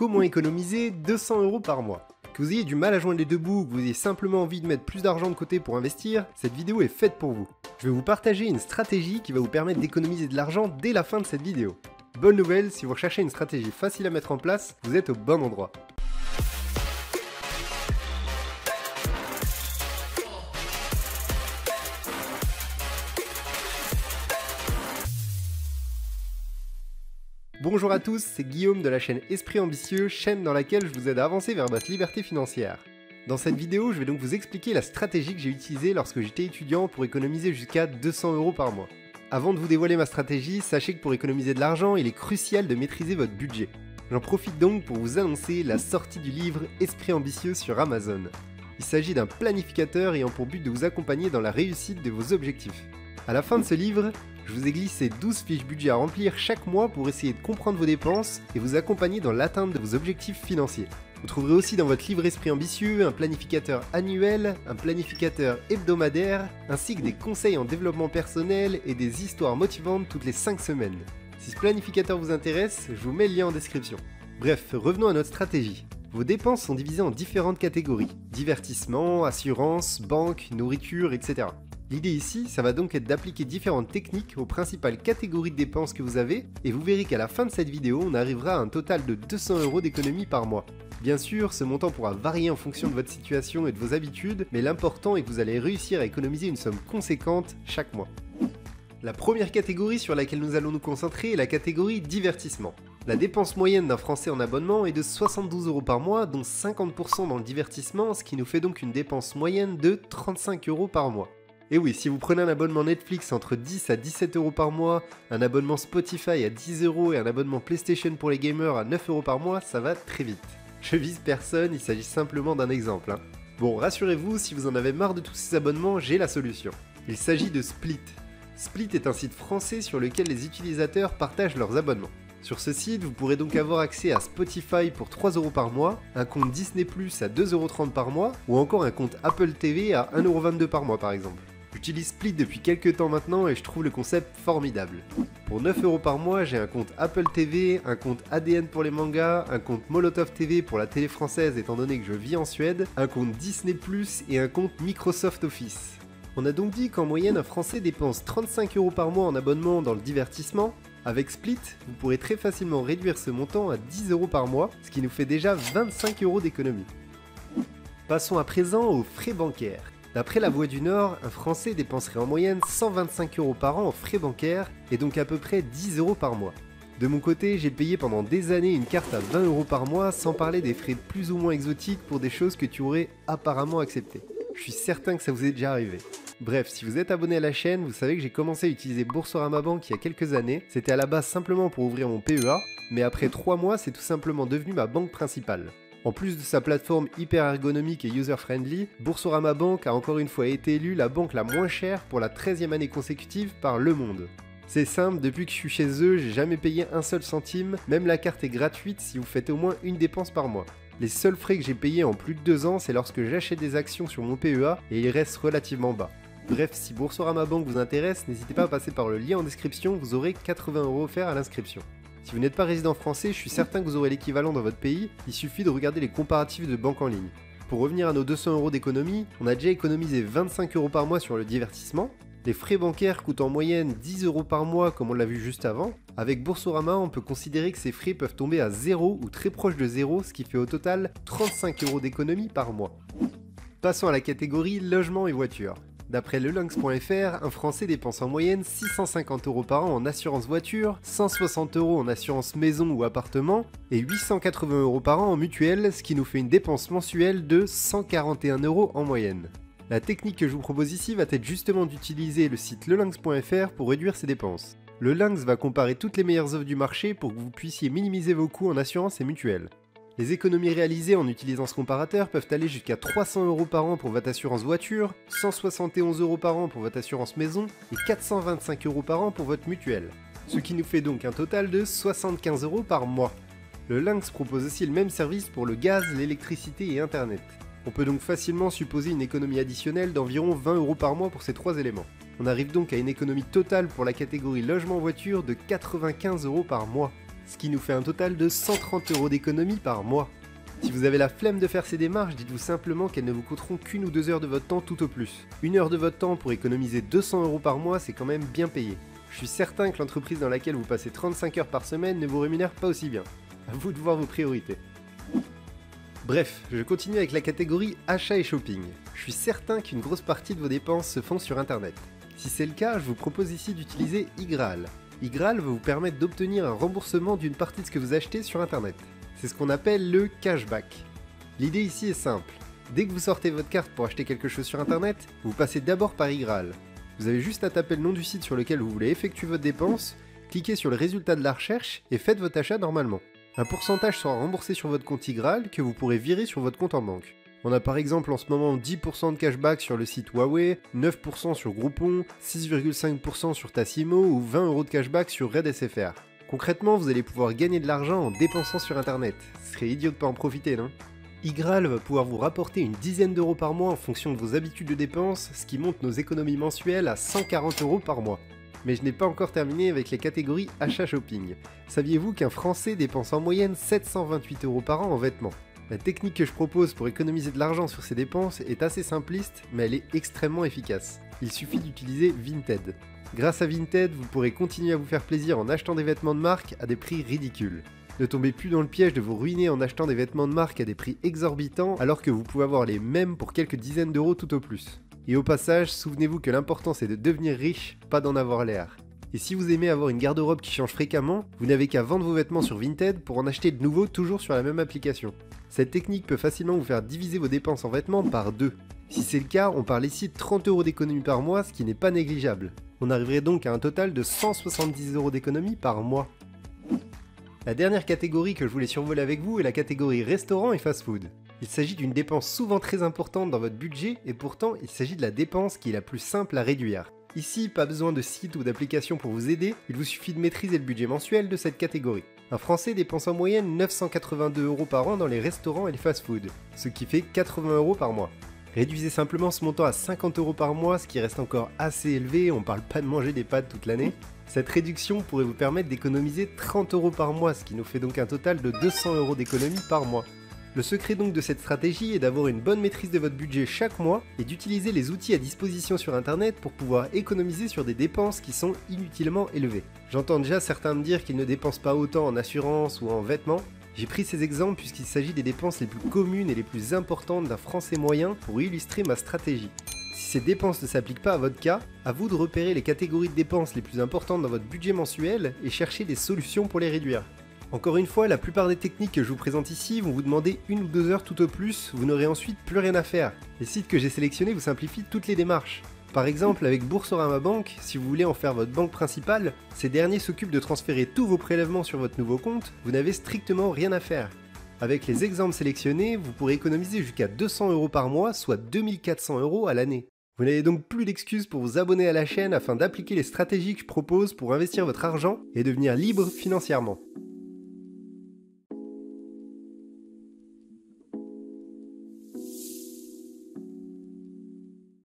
comment économiser 200 € par mois. Que vous ayez du mal à joindre les deux bouts ou que vous ayez simplement envie de mettre plus d'argent de côté pour investir, cette vidéo est faite pour vous. Je vais vous partager une stratégie qui va vous permettre d'économiser de l'argent dès la fin de cette vidéo. Bonne nouvelle, si vous recherchez une stratégie facile à mettre en place, vous êtes au bon endroit. Bonjour à tous, c'est Guillaume de la chaîne Esprit Ambitieux, chaîne dans laquelle je vous aide à avancer vers votre liberté financière. Dans cette vidéo, je vais donc vous expliquer la stratégie que j'ai utilisée lorsque j'étais étudiant pour économiser jusqu'à 200 € par mois. Avant de vous dévoiler ma stratégie, sachez que pour économiser de l'argent, il est crucial de maîtriser votre budget. J'en profite donc pour vous annoncer la sortie du livre Esprit Ambitieux sur Amazon. Il s'agit d'un planificateur ayant pour but de vous accompagner dans la réussite de vos objectifs. À la fin de ce livre, je vous ai glissé 12 fiches budget à remplir chaque mois pour essayer de comprendre vos dépenses et vous accompagner dans l'atteinte de vos objectifs financiers. Vous trouverez aussi dans votre livre Esprit Ambitieux un planificateur annuel, un planificateur hebdomadaire, ainsi que des conseils en développement personnel et des histoires motivantes toutes les 5 semaines. Si ce planificateur vous intéresse, je vous mets le lien en description. Bref, revenons à notre stratégie. Vos dépenses sont divisées en différentes catégories: divertissement, assurance, banque, nourriture, etc. L'idée ici, ça va donc être d'appliquer différentes techniques aux principales catégories de dépenses que vous avez, et vous verrez qu'à la fin de cette vidéo, on arrivera à un total de 200 € d'économie par mois. Bien sûr, ce montant pourra varier en fonction de votre situation et de vos habitudes, mais l'important est que vous allez réussir à économiser une somme conséquente chaque mois. La première catégorie sur laquelle nous allons nous concentrer est la catégorie divertissement. La dépense moyenne d'un Français en abonnement est de 72 € par mois, dont 50% dans le divertissement, ce qui nous fait donc une dépense moyenne de 35 € par mois. Et oui, si vous prenez un abonnement Netflix entre 10 à 17 € par mois, un abonnement Spotify à 10 € et un abonnement PlayStation pour les gamers à 9 € par mois, ça va très vite. Je vise personne, il s'agit simplement d'un exemple. Bon, rassurez-vous, si vous en avez marre de tous ces abonnements, j'ai la solution. Il s'agit de Split. Split est un site français sur lequel les utilisateurs partagent leurs abonnements. Sur ce site, vous pourrez donc avoir accès à Spotify pour 3 € par mois, un compte Disney+ à 2,30 € par mois, ou encore un compte Apple TV à 1,22 € par mois par exemple. J'utilise Split depuis quelques temps maintenant et je trouve le concept formidable. Pour 9 € par mois, j'ai un compte Apple TV, un compte ADN pour les mangas, un compte Molotov TV pour la télé française étant donné que je vis en Suède, un compte Disney+, et un compte Microsoft Office. On a donc dit qu'en moyenne, un Français dépense 35 € par mois en abonnement dans le divertissement. Avec Split, vous pourrez très facilement réduire ce montant à 10 € par mois, ce qui nous fait déjà 25 € d'économie. Passons à présent aux frais bancaires. D'après La Voix du Nord, un Français dépenserait en moyenne 125 € par an en frais bancaires et donc à peu près 10 € par mois. De mon côté, j'ai payé pendant des années une carte à 20 € par mois sans parler des frais plus ou moins exotiques pour des choses que tu aurais apparemment acceptées. Je suis certain que ça vous est déjà arrivé. Bref, si vous êtes abonné à la chaîne, vous savez que j'ai commencé à utiliser Boursorama Bank il y a quelques années. C'était à la base simplement pour ouvrir mon PEA, mais après 3 mois, c'est tout simplement devenu ma banque principale. En plus de sa plateforme hyper ergonomique et user-friendly, Boursorama Bank a encore une fois été élue la banque la moins chère pour la 13e année consécutive par Le Monde. C'est simple, depuis que je suis chez eux, j'ai jamais payé un seul centime, même la carte est gratuite si vous faites au moins une dépense par mois. Les seuls frais que j'ai payés en plus de 2 ans, c'est lorsque j'achète des actions sur mon PEA et ils restent relativement bas. Bref, si Boursorama Bank vous intéresse, n'hésitez pas à passer par le lien en description, vous aurez 80 € offerts à l'inscription. Si vous n'êtes pas résident français, je suis certain que vous aurez l'équivalent dans votre pays, il suffit de regarder les comparatifs de banques en ligne. Pour revenir à nos 200 € d'économie, on a déjà économisé 25 € par mois sur le divertissement. Les frais bancaires coûtent en moyenne 10 € par mois comme on l'a vu juste avant. Avec Boursorama, on peut considérer que ces frais peuvent tomber à 0 ou très proche de 0, ce qui fait au total 35 € d'économie par mois. Passons à la catégorie logement et voiture. D'après Lelinx.fr, un Français dépense en moyenne 650 € par an en assurance voiture, 160 € en assurance maison ou appartement et 880 € par an en mutuelle, ce qui nous fait une dépense mensuelle de 141 € en moyenne. La technique que je vous propose ici va être justement d'utiliser le site Lelinx.fr pour réduire ses dépenses. Lelinx va comparer toutes les meilleures offres du marché pour que vous puissiez minimiser vos coûts en assurance et mutuelle. Les économies réalisées en utilisant ce comparateur peuvent aller jusqu'à 300 € par an pour votre assurance voiture, 171 € par an pour votre assurance maison et 425 € par an pour votre mutuelle. Ce qui nous fait donc un total de 75 € par mois. Le Lynx propose aussi le même service pour le gaz, l'électricité et internet. On peut donc facilement supposer une économie additionnelle d'environ 20 € par mois pour ces 3 éléments. On arrive donc à une économie totale pour la catégorie logement voiture de 95 € par mois. ce qui nous fait un total de 130 € d'économie par mois. Si vous avez la flemme de faire ces démarches, dites-vous simplement qu'elles ne vous coûteront qu'1 ou 2 heures de votre temps tout au plus. 1 heure de votre temps pour économiser 200 € par mois, c'est quand même bien payé. Je suis certain que l'entreprise dans laquelle vous passez 35 heures par semaine ne vous rémunère pas aussi bien. À vous de voir vos priorités. Bref, je continue avec la catégorie achat et shopping. Je suis certain qu'une grosse partie de vos dépenses se font sur internet. Si c'est le cas, je vous propose ici d'utiliser iGraal. iGraal va vous permettre d'obtenir un remboursement d'une partie de ce que vous achetez sur internet. C'est ce qu'on appelle le cashback. L'idée ici est simple. Dès que vous sortez votre carte pour acheter quelque chose sur internet, vous passez d'abord par iGraal. Vous avez juste à taper le nom du site sur lequel vous voulez effectuer votre dépense, cliquez sur le résultat de la recherche et faites votre achat normalement. Un pourcentage sera remboursé sur votre compte iGraal que vous pourrez virer sur votre compte en banque. On a par exemple en ce moment 10% de cashback sur le site Huawei, 9% sur Groupon, 6,5% sur Tassimo ou 20 € de cashback sur Red SFR. Concrètement, vous allez pouvoir gagner de l'argent en dépensant sur internet. Ce serait idiot de pas en profiter, non ? iGraal va pouvoir vous rapporter une dizaine d'euros par mois en fonction de vos habitudes de dépenses, ce qui monte nos économies mensuelles à 140 € par mois. Mais je n'ai pas encore terminé avec les catégories achat-shopping. Saviez-vous qu'un Français dépense en moyenne 728 € par an en vêtements ? La technique que je propose pour économiser de l'argent sur ces dépenses est assez simpliste, mais elle est extrêmement efficace. Il suffit d'utiliser Vinted. Grâce à Vinted, vous pourrez continuer à vous faire plaisir en achetant des vêtements de marque à des prix ridicules. Ne tombez plus dans le piège de vous ruiner en achetant des vêtements de marque à des prix exorbitants alors que vous pouvez avoir les mêmes pour quelques dizaines d'euros tout au plus. Et au passage, souvenez-vous que l'important c'est de devenir riche, pas d'en avoir l'air. Et si vous aimez avoir une garde-robe qui change fréquemment, vous n'avez qu'à vendre vos vêtements sur Vinted pour en acheter de nouveaux toujours sur la même application. Cette technique peut facilement vous faire diviser vos dépenses en vêtements par 2. Si c'est le cas, on parle ici de 30 € d'économie par mois, ce qui n'est pas négligeable. On arriverait donc à un total de 170 € d'économie par mois. La dernière catégorie que je voulais survoler avec vous est la catégorie restaurant et fast-food. Il s'agit d'une dépense souvent très importante dans votre budget et pourtant il s'agit de la dépense qui est la plus simple à réduire. Ici, pas besoin de site ou d'application pour vous aider, il vous suffit de maîtriser le budget mensuel de cette catégorie. Un Français dépense en moyenne 982 € par an dans les restaurants et les fast-food, ce qui fait 80 € par mois. Réduisez simplement ce montant à 50 € par mois, ce qui reste encore assez élevé, on parle pas de manger des pâtes toute l'année. Cette réduction pourrait vous permettre d'économiser 30 € par mois, ce qui nous fait donc un total de 200 € d'économie par mois. Le secret donc de cette stratégie est d'avoir une bonne maîtrise de votre budget chaque mois et d'utiliser les outils à disposition sur internet pour pouvoir économiser sur des dépenses qui sont inutilement élevées. J'entends déjà certains me dire qu'ils ne dépensent pas autant en assurance ou en vêtements. J'ai pris ces exemples puisqu'il s'agit des dépenses les plus communes et les plus importantes d'un Français moyen pour illustrer ma stratégie. Si ces dépenses ne s'appliquent pas à votre cas, à vous de repérer les catégories de dépenses les plus importantes dans votre budget mensuel et chercher des solutions pour les réduire. Encore une fois, la plupart des techniques que je vous présente ici vont vous demander 1 ou 2 heures tout au plus, vous n'aurez ensuite plus rien à faire. Les sites que j'ai sélectionnés vous simplifient toutes les démarches. Par exemple, avec Boursorama Bank, si vous voulez en faire votre banque principale, ces derniers s'occupent de transférer tous vos prélèvements sur votre nouveau compte, vous n'avez strictement rien à faire. Avec les exemples sélectionnés, vous pourrez économiser jusqu'à 200 € par mois, soit 2400 € à l'année. Vous n'avez donc plus d'excuses pour vous abonner à la chaîne afin d'appliquer les stratégies que je propose pour investir votre argent et devenir libre financièrement.